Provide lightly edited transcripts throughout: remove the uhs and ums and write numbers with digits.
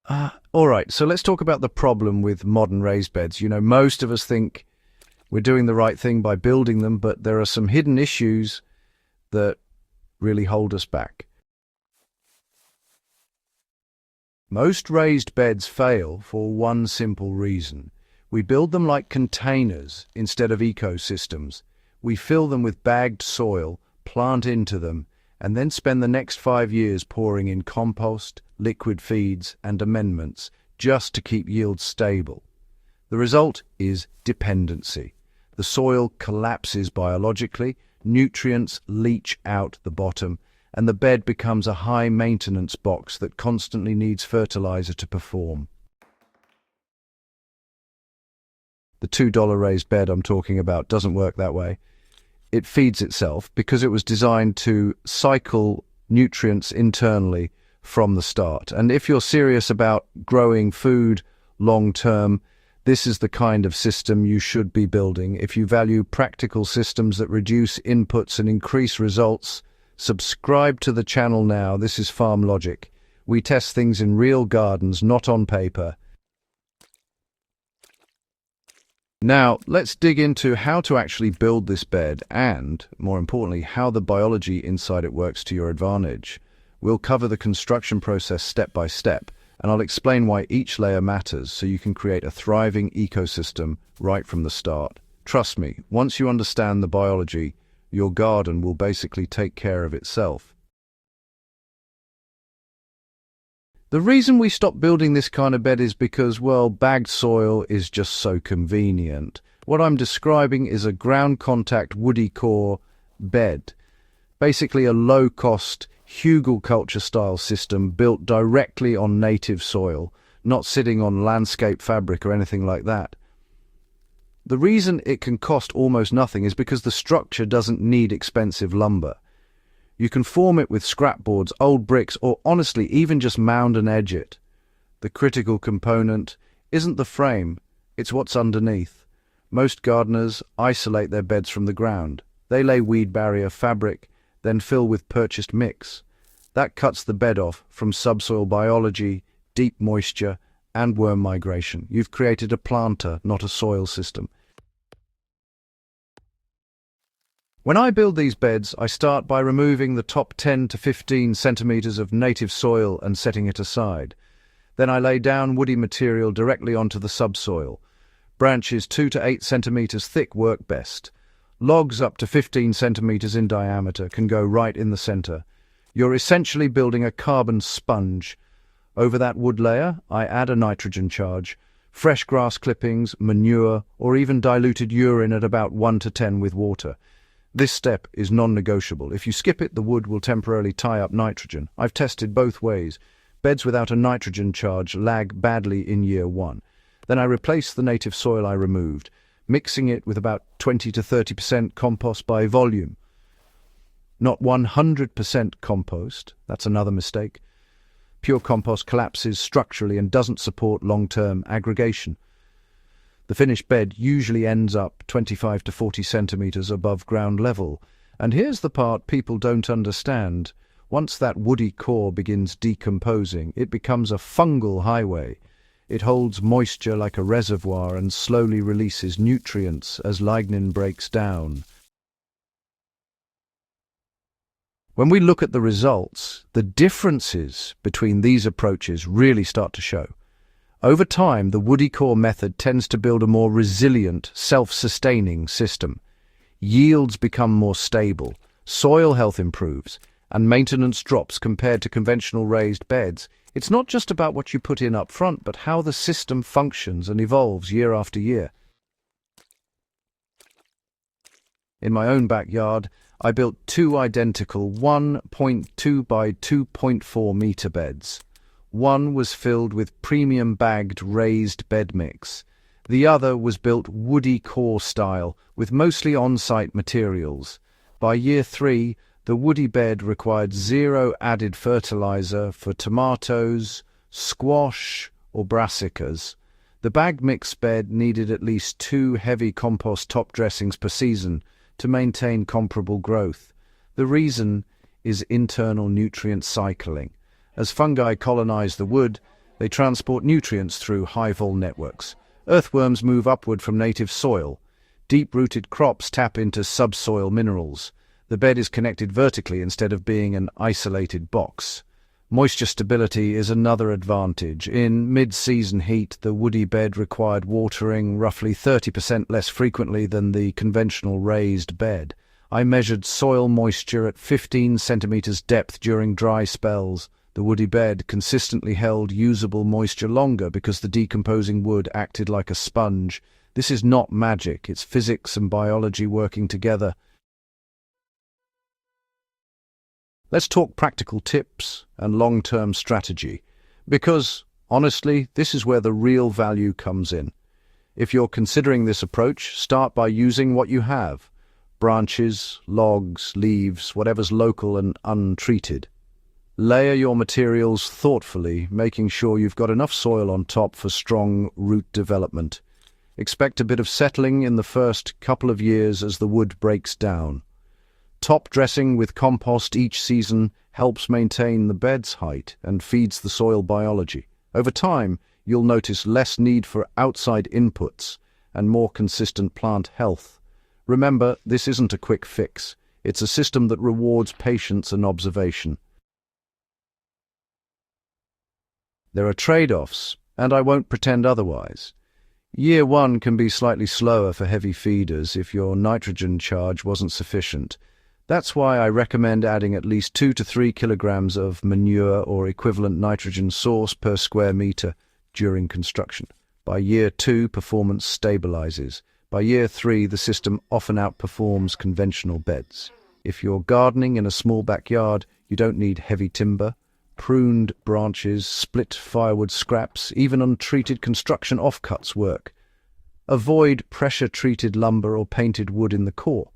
All right, so let's talk about the problem with modern raised beds. Most of us think we're doing the right thing by building them, but there are some hidden issues that really hold us back. Most raised beds fail for one simple reason. We build them like containers instead of ecosystems. We fill them with bagged soil, plant into them, and then spend the next 5 years pouring in compost, liquid feeds, and amendments just to keep yields stable. The result is dependency. The soil collapses biologically, nutrients leach out the bottom, and the bed becomes a high-maintenance box that constantly needs fertilizer to perform. The $2 raised bed I'm talking about doesn't work that way. It feeds itself because it was designed to cycle nutrients internally from the start. And if you're serious about growing food long-term, this is the kind of system you should be building. If you value practical systems that reduce inputs and increase results, subscribe to the channel now. This is Farm Logic. We test things in real gardens, not on paper. Now, let's dig into how to actually build this bed and, more importantly, how the biology inside it works to your advantage. We'll cover the construction process step by step, and I'll explain why each layer matters so you can create a thriving ecosystem right from the start. Trust me, once you understand the biology, your garden will basically take care of itself. The reason we stopped building this kind of bed is because, well, bagged soil is just so convenient. What I'm describing is a ground contact woody core bed, basically a low-cost hugelkultur-style system built directly on native soil, not sitting on landscape fabric or anything like that. The reason it can cost almost nothing is because the structure doesn't need expensive lumber. You can form it with scrap boards, old bricks, or honestly, even just mound and edge it. The critical component isn't the frame, it's what's underneath. Most gardeners isolate their beds from the ground. They lay weed barrier fabric, then fill with purchased mix. That cuts the bed off from subsoil biology, deep moisture, and worm migration. You've created a planter, not a soil system. When I build these beds, I start by removing the top 10 to 15 centimeters of native soil and setting it aside. Then I lay down woody material directly onto the subsoil. Branches 2 to 8 centimeters thick work best. Logs up to 15 centimeters in diameter can go right in the center. You're essentially building a carbon sponge. Over that wood layer, I add a nitrogen charge, fresh grass clippings, manure, or even diluted urine at about 1 to 10 with water. This step is non-negotiable. If you skip it, the wood will temporarily tie up nitrogen. I've tested both ways. Beds without a nitrogen charge lag badly in year 1. Then I replace the native soil I removed, mixing it with about 20 to 30% compost by volume. Not 100% compost, that's another mistake. Pure compost collapses structurally and doesn't support long-term aggregation. The finished bed usually ends up 25 to 40 centimeters above ground level. And here's the part people don't understand. Once that woody core begins decomposing, it becomes a fungal highway. It holds moisture like a reservoir and slowly releases nutrients as lignin breaks down. When we look at the results, the differences between these approaches really start to show. Over time, the woody core method tends to build a more resilient, self-sustaining system. Yields become more stable, soil health improves, and maintenance drops compared to conventional raised beds. It's not just about what you put in up front, but how the system functions and evolves year after year. In my own backyard, I built 2 identical 1.2 by 2.4 meter beds. One was filled with premium bagged raised bed mix. The other was built woody core style with mostly on-site materials. By year 3, the woody bed required 0 added fertilizer for tomatoes, squash, or brassicas. The bagged mix bed needed at least 2 heavy compost top dressings per season to maintain comparable growth. The reason is internal nutrient cycling. As fungi colonize the wood, They transport nutrients through high-vol networks. Earthworms move upward from native soil. Deep-rooted crops tap into subsoil minerals. The bed is connected vertically instead of being an isolated box. Moisture stability is another advantage. In mid-season heat, the woody bed required watering roughly 30% less frequently than the conventional raised bed. I measured soil moisture at 15 centimeters depth during dry spells. The woody bed consistently held usable moisture longer because the decomposing wood acted like a sponge. This is not magic, it's physics and biology working together. Let's talk practical tips and long-term strategy, because, honestly, this is where the real value comes in. If you're considering this approach, start by using what you have: branches, logs, leaves, whatever's local and untreated. Layer your materials thoughtfully, making sure you've got enough soil on top for strong root development. Expect a bit of settling in the first couple of years as the wood breaks down. Top dressing with compost each season helps maintain the bed's height and feeds the soil biology. Over time, you'll notice less need for outside inputs and more consistent plant health. Remember, this isn't a quick fix. It's a system that rewards patience and observation. There are trade-offs, and I won't pretend otherwise. Year 1 can be slightly slower for heavy feeders if your nitrogen charge wasn't sufficient. That's why I recommend adding at least 2 to 3 kilograms of manure or equivalent nitrogen source per square meter during construction. By year 2, performance stabilizes. By year 3, the system often outperforms conventional beds. If you're gardening in a small backyard, you don't need heavy timber. Pruned branches, split firewood scraps, even untreated construction offcuts work. Avoid pressure-treated lumber or painted wood in the core.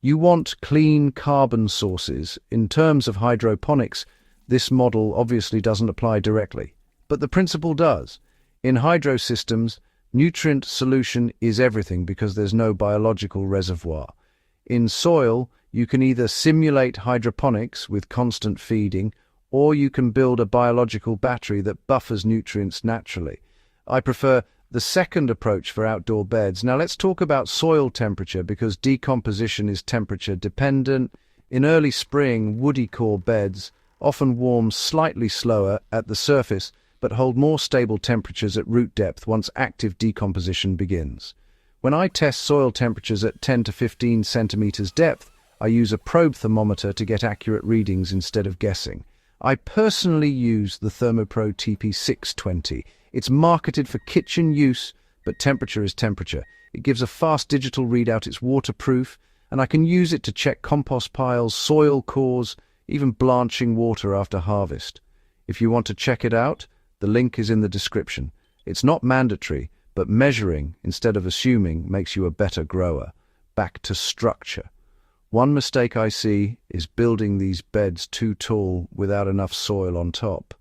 You want clean carbon sources. In terms of hydroponics, this model obviously doesn't apply directly, but the principle does. In hydro systems, nutrient solution is everything because there's no biological reservoir. In soil, you can either simulate hydroponics with constant feeding, or you can build a biological battery that buffers nutrients naturally. I prefer the second approach for outdoor beds. Now let's talk about soil temperature, because decomposition is temperature dependent. In early spring, woody core beds often warm slightly slower at the surface, but hold more stable temperatures at root depth once active decomposition begins. When I test soil temperatures at 10 to 15 centimeters depth, I use a probe thermometer to get accurate readings instead of guessing. I personally use the Thermopro TP620. It's marketed for kitchen use, but temperature is temperature. It gives a fast digital readout, it's waterproof, and I can use it to check compost piles, soil cores, even blanching water after harvest. If you want to check it out, the link is in the description. It's not mandatory, but measuring instead of assuming makes you a better grower. Back to structure. One mistake I see is building these beds too tall without enough soil on top.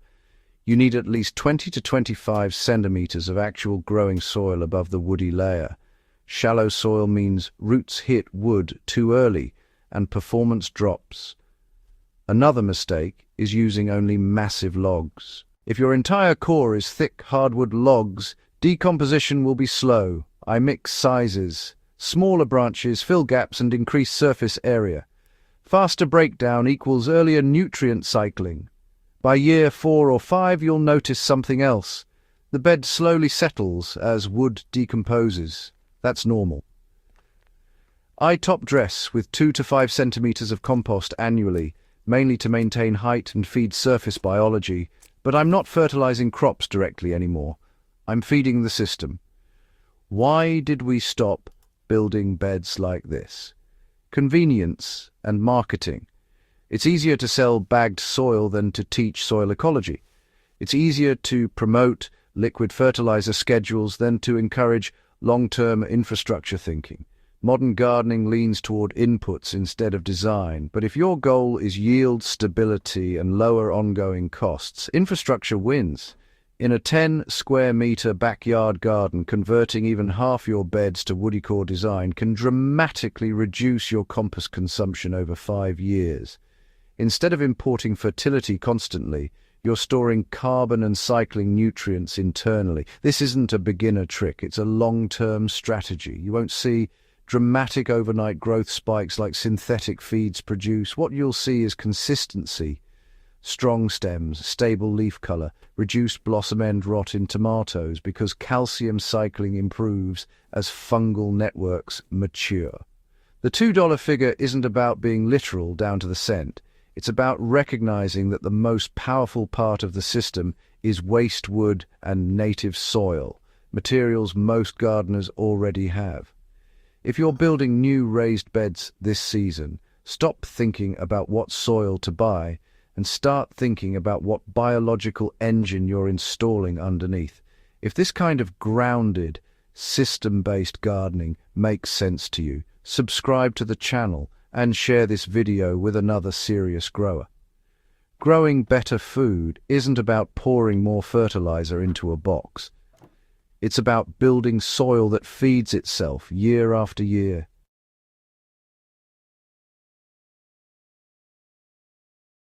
You need at least 20 to 25 centimeters of actual growing soil above the woody layer. Shallow soil means roots hit wood too early and performance drops. Another mistake is using only massive logs. If your entire core is thick hardwood logs, decomposition will be slow. I mix sizes. Smaller branches fill gaps and increase surface area. Faster breakdown equals earlier nutrient cycling. By year 4 or 5, you'll notice something else. The bed slowly settles as wood decomposes. That's normal. I top dress with 2 to 5 centimeters of compost annually, mainly to maintain height and feed surface biology, but I'm not fertilizing crops directly anymore. I'm feeding the system. Why did we stop building beds like this? Convenience and marketing. It's easier to sell bagged soil than to teach soil ecology. It's easier to promote liquid fertilizer schedules than to encourage long-term infrastructure thinking. Modern gardening leans toward inputs instead of design, but if your goal is yield, stability, and lower ongoing costs, infrastructure wins. In a 10-square-meter backyard garden, converting even half your beds to woody core design can dramatically reduce your compost consumption over 5 years. Instead of importing fertility constantly, You're storing carbon and cycling nutrients internally. This isn't a beginner trick, it's a long-term strategy. You won't see dramatic overnight growth spikes like synthetic feeds produce. What you'll see is consistency, strong stems, stable leaf color, reduced blossom end rot in tomatoes because calcium cycling improves as fungal networks mature. The $2 figure isn't about being literal down to the cent. It's about recognizing that the most powerful part of the system is waste wood and native soil, materials most gardeners already have. If you're building new raised beds this season, stop thinking about what soil to buy and start thinking about what biological engine you're installing underneath. If this kind of grounded, system-based gardening makes sense to you, subscribe to the channel and share this video with another serious grower. Growing better food isn't about pouring more fertilizer into a box. It's about building soil that feeds itself year after year.